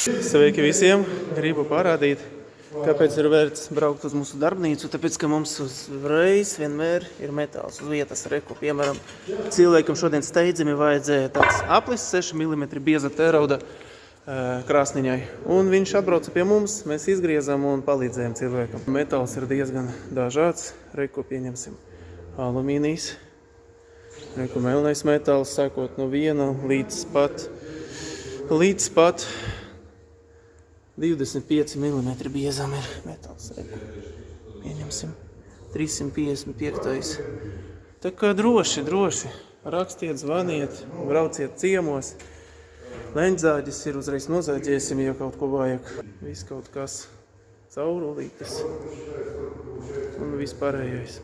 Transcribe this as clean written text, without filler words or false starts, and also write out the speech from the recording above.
Sveiki visiem! Gribu parādīt, kāpēc ir vērts braukt uz mūsu darbnīcu. Tāpēc, ka mums uzreiz vienmēr ir metāls uz vietas. Reku, piemēram, cilvēkam šodien steidzami vajadzēja tāds aplis 6 mm bieza tērauda krāsniņai. Un viņš atbrauca pie mums, mēs izgriezām un palīdzējām cilvēkam. Metāls ir diezgan dažāds. Reku, pieņemsim alumīnijas. Reku, melnais metāls, sākot no 1 līdz pat 25 mm biezam ir metāls. Pieņemsim 355. Tā kā droši. Rakstiet, zvaniet, brauciet ciemos. Leņķzāģis ir uzreiz nozāģēsim, ja kaut ko vajag. Viss kaut kas caurulītes un vispārējais.